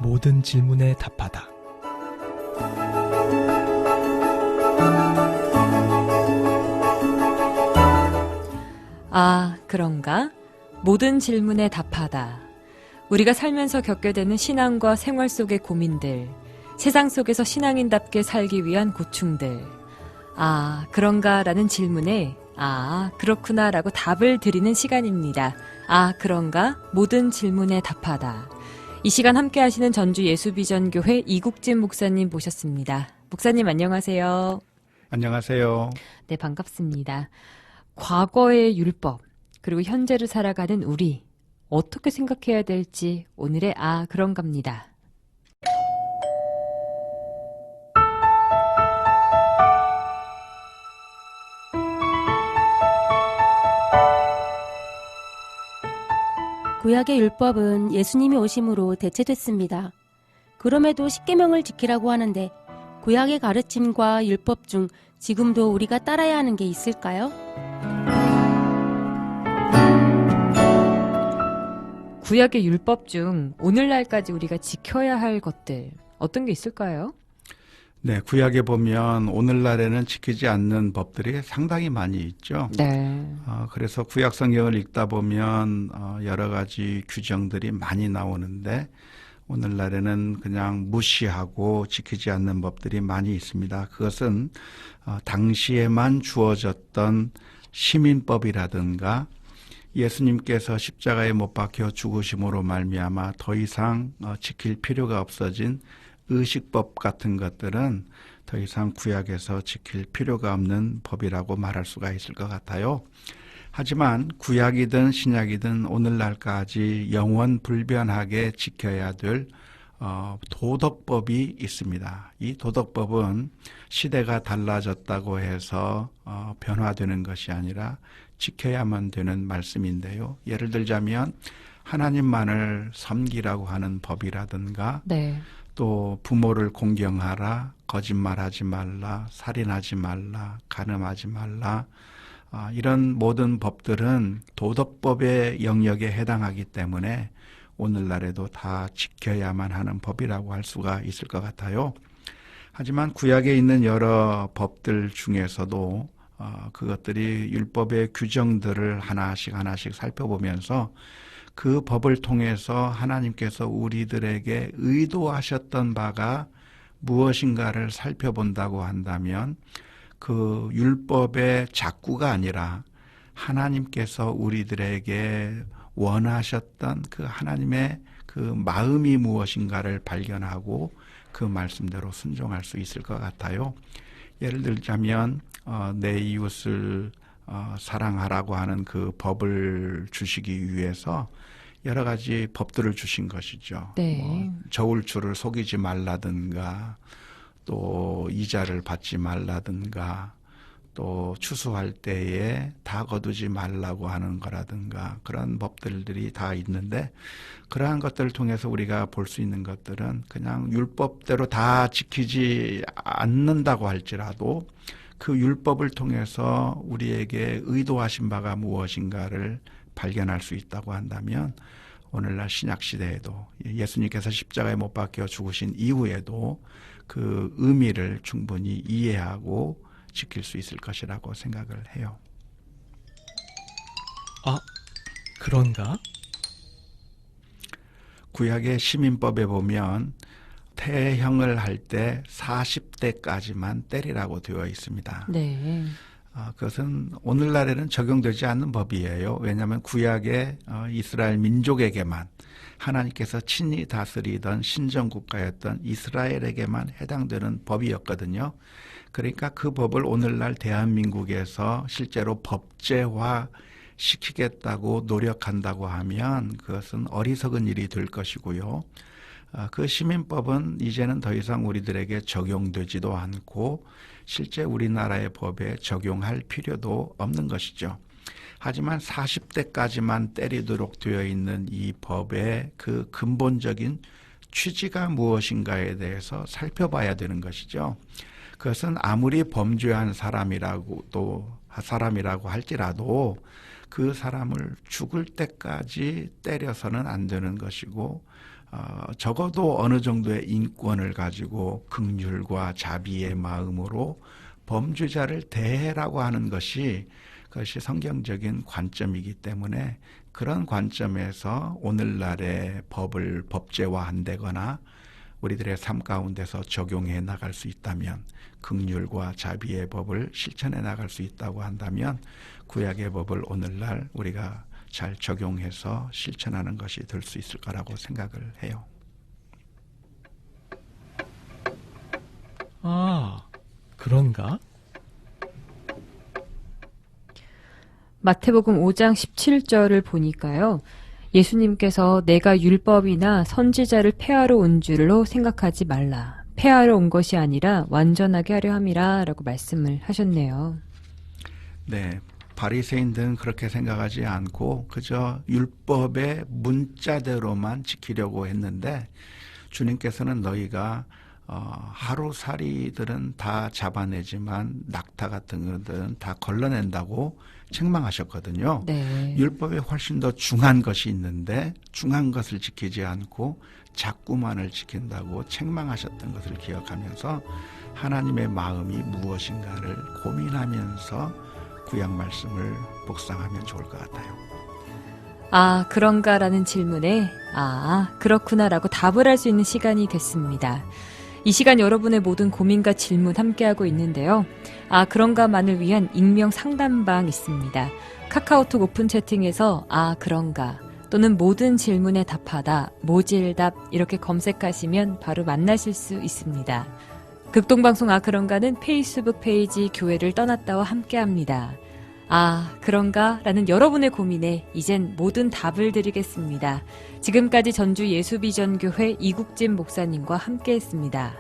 모든 질문에 답하다. 아, 그런가? 모든 질문에 답하다. 우리가 살면서 겪게 되는 신앙과 생활 속의 고민들, 세상 속에서 신앙인답게 살기 위한 고충들. 아, 그런가? 라는 질문에 아, 그렇구나 라고 답을 드리는 시간입니다. 아, 그런가? 모든 질문에 답하다. 이 시간 함께 하시는 전주 예수비전교회 이국진 목사님 모셨습니다. 목사님 안녕하세요. 안녕하세요. 네, 반갑습니다. 과거의 율법, 그리고 현재를 살아가는 우리, 어떻게 생각해야 될지 오늘의 아, 그런갑니다. 구약의 율법은 예수님이 오심으로 대체됐습니다. 그럼에도 십계명을 지키라고 하는데 구약의 가르침과 율법 중 지금도 우리가 따라야 하는 게 있을까요? 구약의 율법 중 오늘날까지 우리가 지켜야 할 것들, 어떤 게 있을까요? 네, 구약에 보면 오늘날에는 지키지 않는 법들이 상당히 많이 있죠. 네. 그래서 구약 성경을 읽다 보면 여러 가지 규정들이 많이 나오는데 오늘날에는 그냥 무시하고 지키지 않는 법들이 많이 있습니다. 그것은 당시에만 주어졌던 시민법이라든가 예수님께서 십자가에 못 박혀 죽으심으로 말미암아 더 이상 지킬 필요가 없어진 의식법 같은 것들은 더 이상 구약에서 지킬 필요가 없는 법이라고 말할 수가 있을 것 같아요. 하지만 구약이든 신약이든 오늘날까지 영원 불변하게 지켜야 될 도덕법이 있습니다. 이 도덕법은 시대가 달라졌다고 해서 변화되는 것이 아니라 지켜야만 되는 말씀인데요. 예를 들자면 하나님만을 섬기라고 하는 법이라든가 네. 또 부모를 공경하라, 거짓말하지 말라, 살인하지 말라, 간음하지 말라, 이런 모든 법들은 도덕법의 영역에 해당하기 때문에 오늘날에도 다 지켜야만 하는 법이라고 할 수가 있을 것 같아요. 하지만 구약에 있는 여러 법들 중에서도 그것들이 율법의 규정들을 하나씩 살펴보면서 그 법을 통해서 하나님께서 우리들에게 의도하셨던 바가 무엇인가를 살펴본다고 한다면 그 율법의 작구가 아니라 하나님께서 우리들에게 원하셨던 그 하나님의 그 마음이 무엇인가를 발견하고 그 말씀대로 순종할 수 있을 것 같아요. 예를 들자면 내 이웃을 사랑하라고 하는 그 법을 주시기 위해서 여러 가지 법들을 주신 것이죠. 네. 저울추를 속이지 말라든가 또 이자를 받지 말라든가 또 추수할 때에 다 거두지 말라고 하는 거라든가 그런 법들이 다 있는데 그러한 것들을 통해서 우리가 볼 수 있는 것들은 그냥 율법대로 다 지키지 않는다고 할지라도 그 율법을 통해서 우리에게 의도하신 바가 무엇인가를 발견할 수 있다고 한다면 오늘날 신약시대에도 예수님께서 십자가에 못 박혀 죽으신 이후에도 그 의미를 충분히 이해하고 지킬 수 있을 것이라고 생각을 해요. 아, 그런가? 구약의 시민법에 보면 태형을 할 때 40대까지만 때리라고 되어 있습니다. 네. 그것은 오늘날에는 적용되지 않는 법이에요. 왜냐하면 구약의 이스라엘 민족에게만 하나님께서 친히 다스리던 신정국가였던 이스라엘에게만 해당되는 법이었거든요. 그러니까 그 법을 오늘날 대한민국에서 실제로 법제화 시키겠다고 노력한다고 하면 그것은 어리석은 일이 될 것이고요. 그 시민법은 이제는 더 이상 우리들에게 적용되지도 않고 실제 우리나라의 법에 적용할 필요도 없는 것이죠. 하지만 40대까지만 때리도록 되어 있는 이 법의 그 근본적인 취지가 무엇인가에 대해서 살펴봐야 되는 것이죠. 그것은 아무리 범죄한 사람이라고 할지라도 그 사람을 죽을 때까지 때려서는 안 되는 것이고 적어도 어느 정도의 인권을 가지고 긍휼과 자비의 마음으로 범죄자를 대해라고 하는 것이 그것이 성경적인 관점이기 때문에 그런 관점에서 오늘날의 법을 법제화한다거나 우리들의 삶 가운데서 적용해 나갈 수 있다면, 긍휼과 자비의 법을 실천해 나갈 수 있다고 한다면 구약의 법을 오늘날 우리가 잘 적용해서 실천하는 것이 될 수 있을 거라고 생각을 해요. 아, 그런가? 마태복음 5장 17절을 보니까요. 예수님께서 내가 율법이나 선지자를 폐하러 온 줄로 생각하지 말라. 폐하러 온 것이 아니라 완전하게 하려 함이라 라고 말씀을 하셨네요. 네, 바리새인들은 그렇게 생각하지 않고 그저 율법의 문자대로만 지키려고 했는데 주님께서는 너희가 하루살이들은 다 잡아내지만 낙타 같은 것들은 다 걸러낸다고 책망하셨거든요. 네. 율법에 훨씬 더 중한 것이 있는데 중한 것을 지키지 않고 자꾸만을 지킨다고 책망하셨던 것을 기억하면서 하나님의 마음이 무엇인가를 고민하면서 구약 말씀을 묵상하면 좋을 것 같아요. 아, 그런가라는 질문에 그렇구나라고 답을 할 수 있는 시간이 됐습니다. 이 시간 여러분의 모든 고민과 질문 함께하고 있는데요. 아, 그런가만을 위한 익명 상담방 있습니다. 카카오톡 오픈 채팅에서 아, 그런가 또는 모든 질문에 답하다, 모질답 이렇게 검색하시면 바로 만나실 수 있습니다. 극동방송 아, 그런가는 페이스북 페이지 교회를 떠났다와 함께합니다. 아, 그런가? 라는 여러분의 고민에 이젠 모든 답을 드리겠습니다. 지금까지 전주 예수비전교회 이국진 목사님과 함께했습니다.